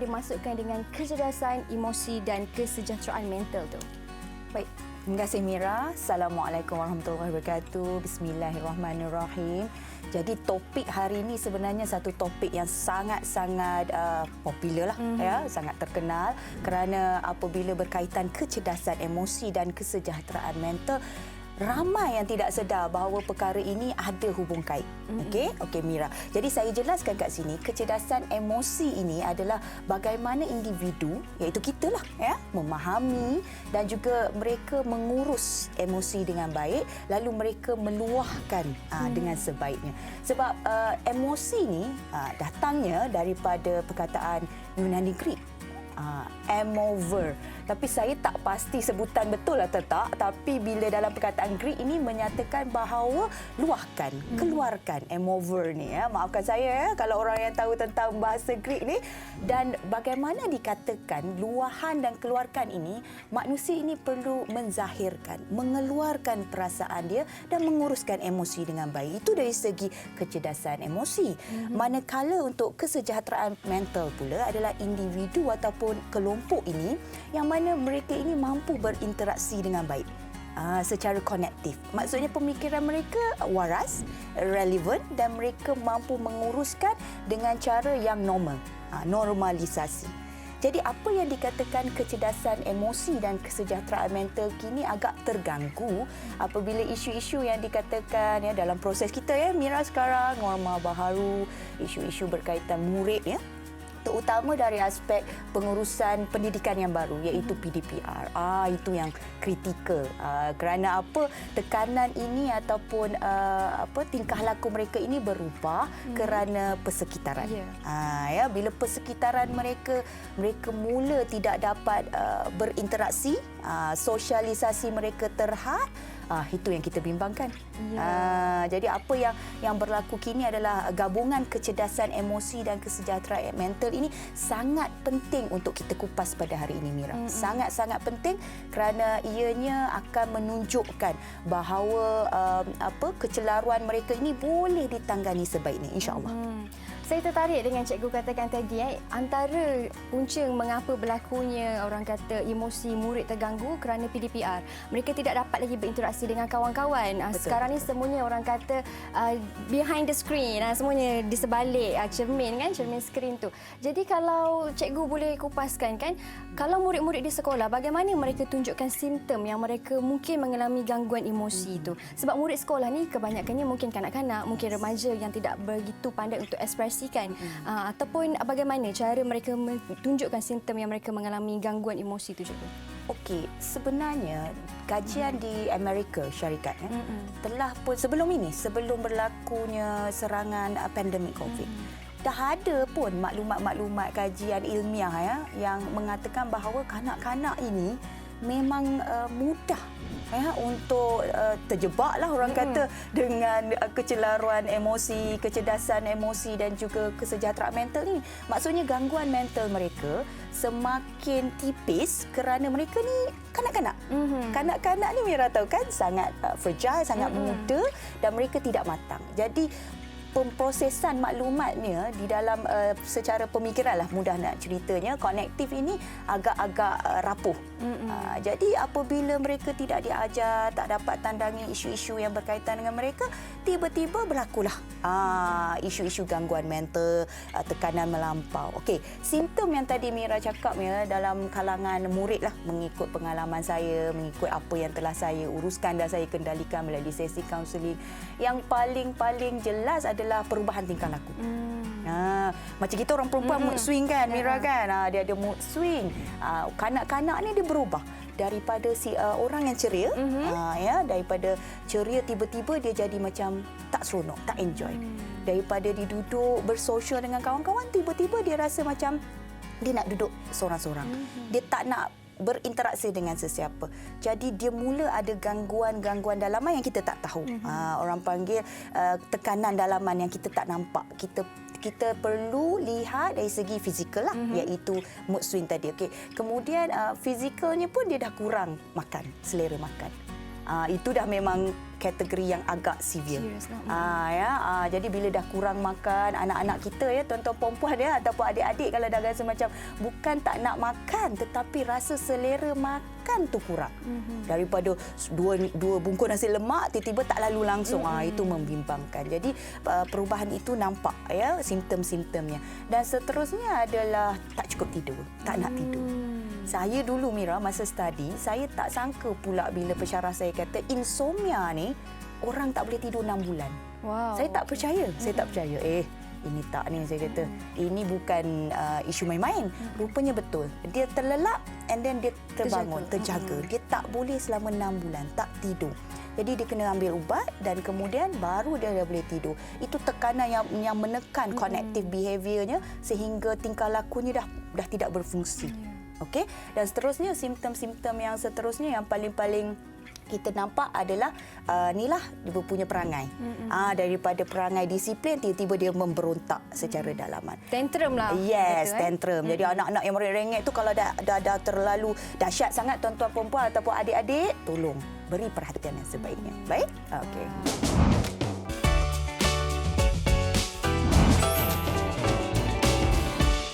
dimasukkan dengan kecerdasan emosi dan kesejahteraan mental tu? Baik, terima kasih Mira. Assalamualaikum warahmatullahi wabarakatuh. Bismillahirrahmanirrahim. Jadi topik hari ini sebenarnya satu topik yang sangat-sangat popular lah, ya, sangat terkenal kerana apabila berkaitan kecerdasan emosi dan kesejahteraan mental, ramai yang tidak sedar bahawa perkara ini ada hubung kait. Okey Mira. Jadi saya jelaskan kat sini, kecerdasan emosi ini adalah bagaimana individu, iaitu kita lah, ya, memahami dan juga mereka mengurus emosi dengan baik, lalu mereka meluahkan dengan sebaiknya. Sebab emosi ini datangnya daripada perkataan Yunani Greek. Emover. Tapi saya tak pasti sebutan betul atau tak, tapi bila dalam perkataan Greek ini menyatakan bahawa luahkan, keluarkan, emover ni, ya. Maafkan saya, ya, kalau orang yang tahu tentang bahasa Greek ni. Dan bagaimana dikatakan luahan dan keluarkan ini, manusia ini perlu menzahirkan, mengeluarkan perasaan dia dan menguruskan emosi dengan baik. Itu dari segi kecerdasan emosi. Manakala untuk kesejahteraan mental pula adalah individu ataupun kelompok ini yang mana mereka ini mampu berinteraksi dengan baik secara konektif. Maksudnya pemikiran mereka waras, relevan dan mereka mampu menguruskan dengan cara yang normal, normalisasi. Jadi apa yang dikatakan kecerdasan emosi dan kesejahteraan mental kini agak terganggu apabila isu-isu yang dikatakan, ya, dalam proses kita, ya, Mira, sekarang norma baharu, isu-isu berkaitan murid, ya, terutama dari aspek pengurusan pendidikan yang baru, iaitu PDPR. Itu yang kritikal. Kerana apa? Tekanan ini ataupun tingkah laku mereka ini berubah kerana persekitaran. Ya, bila persekitaran mereka mula tidak dapat berinteraksi, sosialisasi mereka terhad. Itu yang kita bimbangkan. Jadi apa yang berlaku kini adalah gabungan kecerdasan emosi dan kesejahteraan mental ini sangat penting untuk kita kupas pada hari ini, Mira. Sangat-sangat penting kerana ianya akan menunjukkan bahawa kecelaruan mereka ini boleh ditangani sebaiknya, insya-Allah. Saya tertarik dengan cikgu katakan tadi, antara punca mengapa berlakunya orang kata emosi murid terganggu kerana PDPR. Mereka tidak dapat lagi berinteraksi dengan kawan-kawan. Sekarang ni semuanya orang kata behind the screen, semuanya di sebalik cermin, kan, cermin skrin tu. Jadi kalau cikgu boleh kupaskan, kan, kalau murid-murid di sekolah bagaimana mereka tunjukkan simptom yang mereka mungkin mengalami gangguan emosi itu. Sebab murid sekolah ni kebanyakannya mungkin kanak-kanak, mungkin remaja yang tidak begitu pandai untuk ekspresi ataupun bagaimana cara mereka menunjukkan simptom yang mereka mengalami gangguan emosi itu juga. Okey, sebenarnya kajian di Amerika syarikat telah pun sebelum berlakunya serangan pandemik COVID, dah ada pun maklumat-maklumat kajian ilmiah, ya, yang mengatakan bahawa kanak-kanak ini memang mudah, ya, untuk terjebaklah orang kata dengan kecelaruan emosi, kecerdasan emosi dan juga kesejahteraan mental ini. Maksudnya gangguan mental mereka semakin tipis kerana mereka ni kanak-kanak. Kanak-kanak ni, Mira tahu, kan, sangat fragile, sangat muda dan mereka tidak matang. Jadi pemprosesan maklumatnya di dalam secara pemikiranlah, mudah nak ceritanya, konektif ini agak-agak rapuh. Jadi apabila mereka tidak diajar, tak dapat tandangi isu-isu yang berkaitan dengan mereka, tiba-tiba berlakulah isu-isu gangguan mental, tekanan melampau. Okey, simptom yang tadi Mira cakap, ya, dalam kalangan murid lah, mengikut pengalaman saya, mengikut apa yang telah saya uruskan dan saya kendalikan melalui sesi kaunseling, yang paling jelas adalah perubahan tingkah laku. Macam kita orang perempuan mood swing, kan, Mira, kan, dia ada mood swing. Kanak-kanak ni dia berubah daripada orang yang ceria, ya, daripada ceria tiba-tiba dia jadi macam tak seronok, tak enjoy. Daripada dia duduk bersosial dengan kawan-kawan, tiba-tiba dia rasa macam dia nak duduk seorang-seorang. Dia tak nak berinteraksi dengan sesiapa. Jadi dia mula ada gangguan-gangguan dalaman yang kita tak tahu. Orang panggil tekanan dalaman yang kita tak nampak. Kita perlu lihat dari segi fizikal lah, iaitu mood swing tadi. Okey. Kemudian fizikalnya pun dia dah kurang makan, selera makan. Itu dah memang kategori yang agak severe. Serius lah. Jadi bila dah kurang makan, anak-anak kita ya, tuan-tuan perempuan ya ataupun adik-adik kalau dah rasa macam bukan tak nak makan tetapi rasa selera makan tu kurang. Daripada dua bungkus nasi lemak tiba-tiba tak lalu langsung. Itu membimbangkan. Jadi perubahan itu nampak ya simptom-simptomnya. Dan seterusnya adalah tak cukup tidur, tak nak tidur. Saya dulu Mira masa study, saya tak sangka pula bila pensyarah saya kata insomnia ni orang tak boleh tidur 6 bulan. Wow. Saya tak percaya. Saya tak percaya. Ini tak ni saya kata. Ini bukan isu main-main. Rupanya betul. Dia terlelap and then dia terbangun, terjaga. Dia tak boleh selama 6 bulan tak tidur. Jadi dia kena ambil ubat dan kemudian baru dia boleh tidur. Itu tekanan yang menekan cognitive behaviournya sehingga tingkah lakunya dah tidak berfungsi. Okey, dan seterusnya simptom-simptom yang seterusnya yang paling-paling kita nampak adalah inilah dia punya perangai. Daripada perangai disiplin tiba-tiba dia memberontak secara dalaman. Tantrum lah. Yes, tantrum. Jadi anak-anak yang merengek tu kalau dah terlalu dahsyat sangat tuan-tuan perempuan ataupun adik-adik, tolong beri perhatian yang sebaiknya. Baik? Okey.